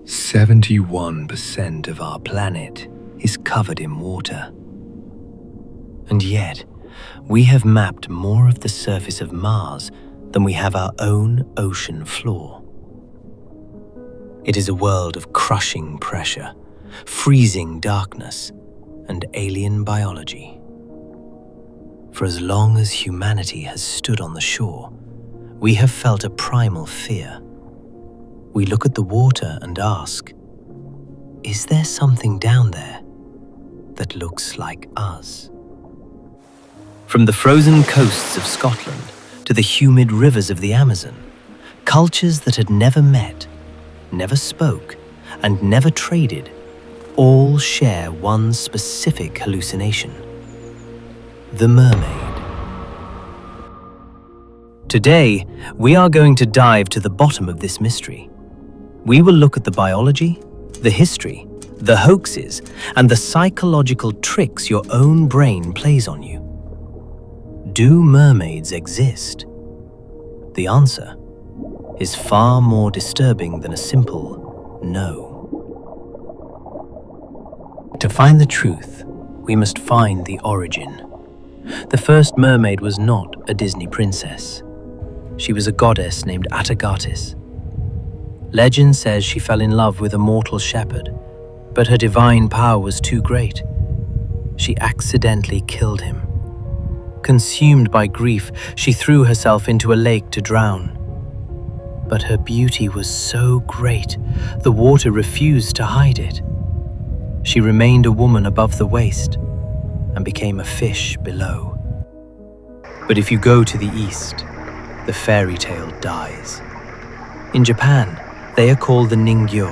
71% of our planet is covered in water. And yet, we have mapped more of the surface of Mars than we have our own ocean floor. It is a world of crushing pressure, freezing darkness, and alien biology. For as long as humanity has stood on the shore, we have felt a primal fear. We look at the water and ask, is there something down there that looks like us? From the frozen coasts of Scotland to the humid rivers of the Amazon, cultures that had never met, never spoke, and never traded, all share one specific hallucination: the mermaid. Today, we are going to dive to the bottom of this mystery. We will look at the biology, the history, the hoaxes, and the psychological tricks your own brain plays on you. Do mermaids exist? The answer is far more disturbing than a simple no. To find the truth, we must find the origin. The first mermaid was not a Disney princess. She was a goddess named Atargatis. Legend says she fell in love with a mortal shepherd, but her divine power was too great. She accidentally killed him. Consumed by grief, she threw herself into a lake to drown. But her beauty was so great, the water refused to hide it. She remained a woman above the waist and became a fish below. But if you go to the east, the fairy tale dies. In Japan, they are called the Ningyo.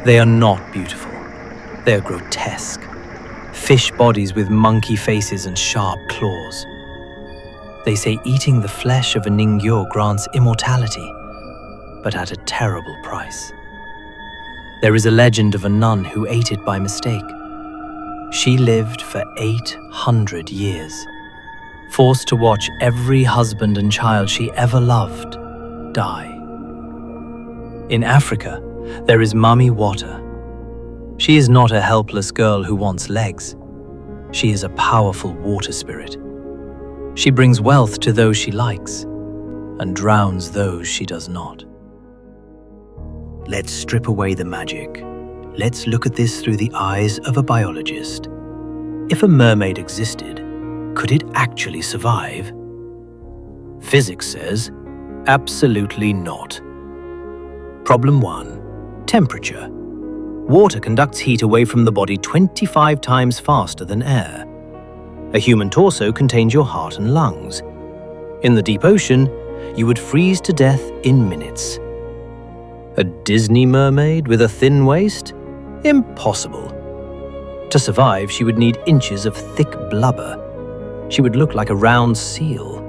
They are not beautiful. They are grotesque. Fish bodies with monkey faces and sharp claws. They say eating the flesh of a Ningyo grants immortality, but at a terrible price. There is a legend of a nun who ate it by mistake. She lived for 800 years, forced to watch every husband and child she ever loved die. In Africa, there is Mummy Wata. She is not a helpless girl who wants legs. She is a powerful water spirit. She brings wealth to those she likes and drowns those she does not. Let's strip away the magic. Let's look at this through the eyes of a biologist. If a mermaid existed, could it actually survive? Physics says, absolutely not. Problem 1. Temperature. Water conducts heat away from the body 25 times faster than air. A human torso contains your heart and lungs. In the deep ocean, you would freeze to death in minutes. A Disney mermaid with a thin waist? Impossible. To survive, she would need inches of thick blubber. She would look like a round seal,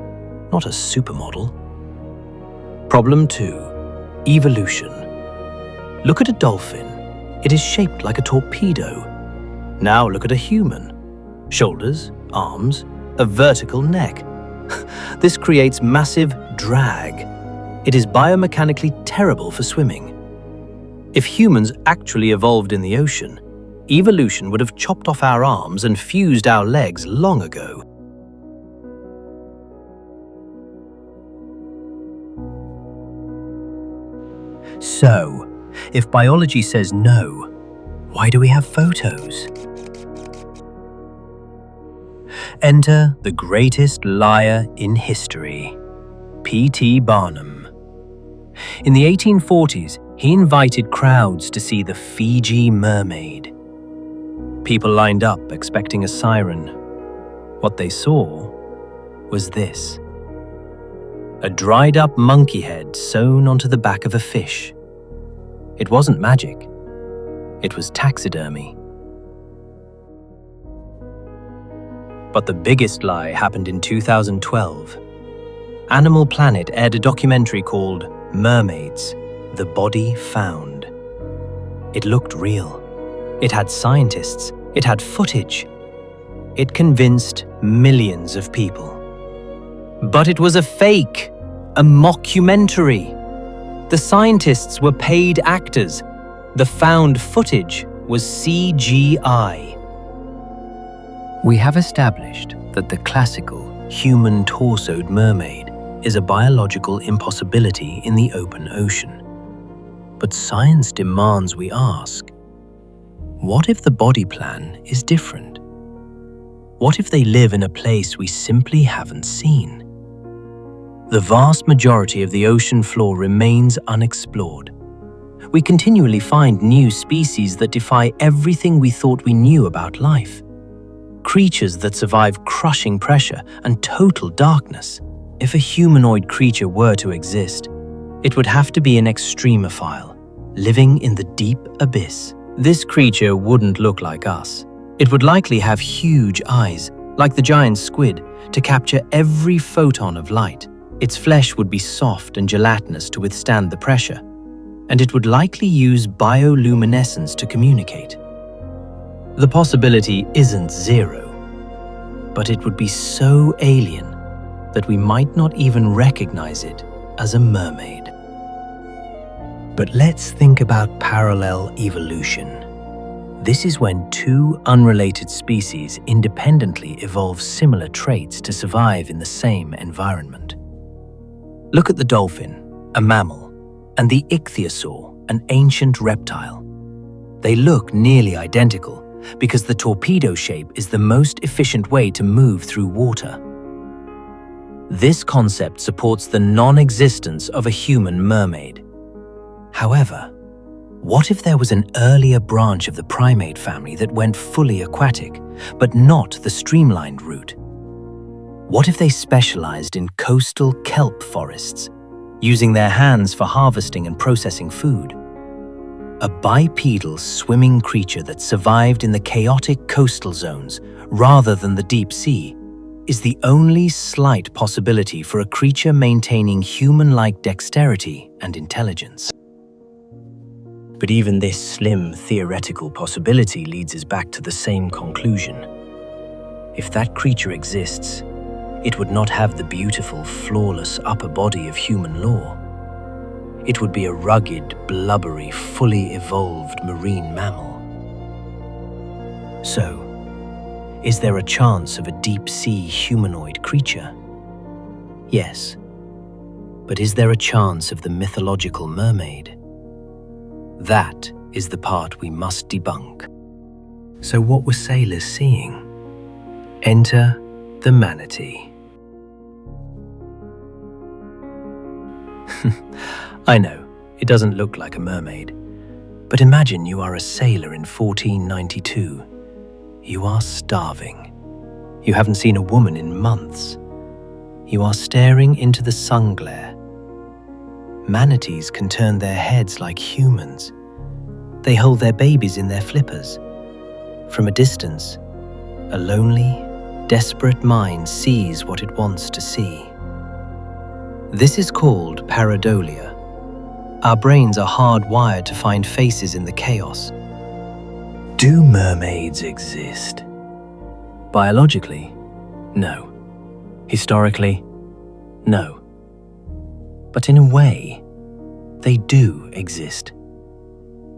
not a supermodel. Problem 2. Evolution. Look at a dolphin. It is shaped like a torpedo. Now look at a human. Shoulders, arms, a vertical neck. This creates massive drag. It is biomechanically terrible for swimming. If humans actually evolved in the ocean, evolution would have chopped off our arms and fused our legs long ago. So, if biology says no, why do we have photos? Enter the greatest liar in history, P.T. Barnum. In the 1840s, he invited crowds to see the Fiji mermaid. People lined up expecting a siren. What they saw was this: a dried-up monkey head sewn onto the back of a fish. It wasn't magic. It was taxidermy. But the biggest lie happened in 2012. Animal Planet aired a documentary called Mermaids, The Body Found. It looked real. It had scientists. It had footage. It convinced millions of people. But it was a fake, a mockumentary. The scientists were paid actors. The found footage was CGI. We have established that the classical human torsoed mermaid is a biological impossibility in the open ocean. But science demands we ask, what if the body plan is different? What if they live in a place we simply haven't seen? The vast majority of the ocean floor remains unexplored. We continually find new species that defy everything we thought we knew about life. Creatures that survive crushing pressure and total darkness. If a humanoid creature were to exist, it would have to be an extremophile, living in the deep abyss. This creature wouldn't look like us. It would likely have huge eyes, like the giant squid, to capture every photon of light. Its flesh would be soft and gelatinous to withstand the pressure, and it would likely use bioluminescence to communicate. The possibility isn't zero, but it would be so alien that we might not even recognize it as a mermaid. But let's think about parallel evolution. This is when two unrelated species independently evolve similar traits to survive in the same environment. Look at the dolphin, a mammal, and the ichthyosaur, an ancient reptile. They look nearly identical because the torpedo shape is the most efficient way to move through water. This concept supports the non-existence of a human mermaid. However, what if there was an earlier branch of the primate family that went fully aquatic, but not the streamlined route? What if they specialized in coastal kelp forests, using their hands for harvesting and processing food? A bipedal swimming creature that survived in the chaotic coastal zones rather than the deep sea is the only slight possibility for a creature maintaining human-like dexterity and intelligence. But even this slim theoretical possibility leads us back to the same conclusion. If that creature exists, it would not have the beautiful, flawless upper body of human lore. It would be a rugged, blubbery, fully evolved marine mammal. So, is there a chance of a deep-sea humanoid creature? Yes. But is there a chance of the mythological mermaid? That is the part we must debunk. So what were sailors seeing? Enter the manatee. I know, it doesn't look like a mermaid. But imagine you are a sailor in 1492. You are starving. You haven't seen a woman in months. You are staring into the sun glare. Manatees can turn their heads like humans. They hold their babies in their flippers. From a distance, a lonely, desperate mind sees what it wants to see. This is called Pareidolia. Our brains are hardwired to find faces in the chaos. Do mermaids exist? Biologically, no. Historically, no. But in a way, they do exist.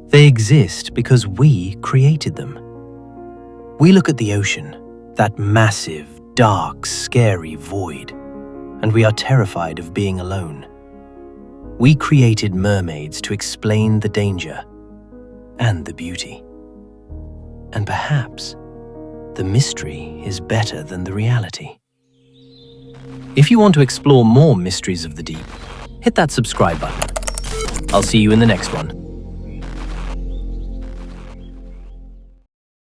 They exist because we created them. We look at the ocean, that massive, dark, scary void, and we are terrified of being alone. We created mermaids to explain the danger and the beauty. And perhaps the mystery is better than the reality. If you want to explore more mysteries of the deep, hit that subscribe button. I'll see you in the next one.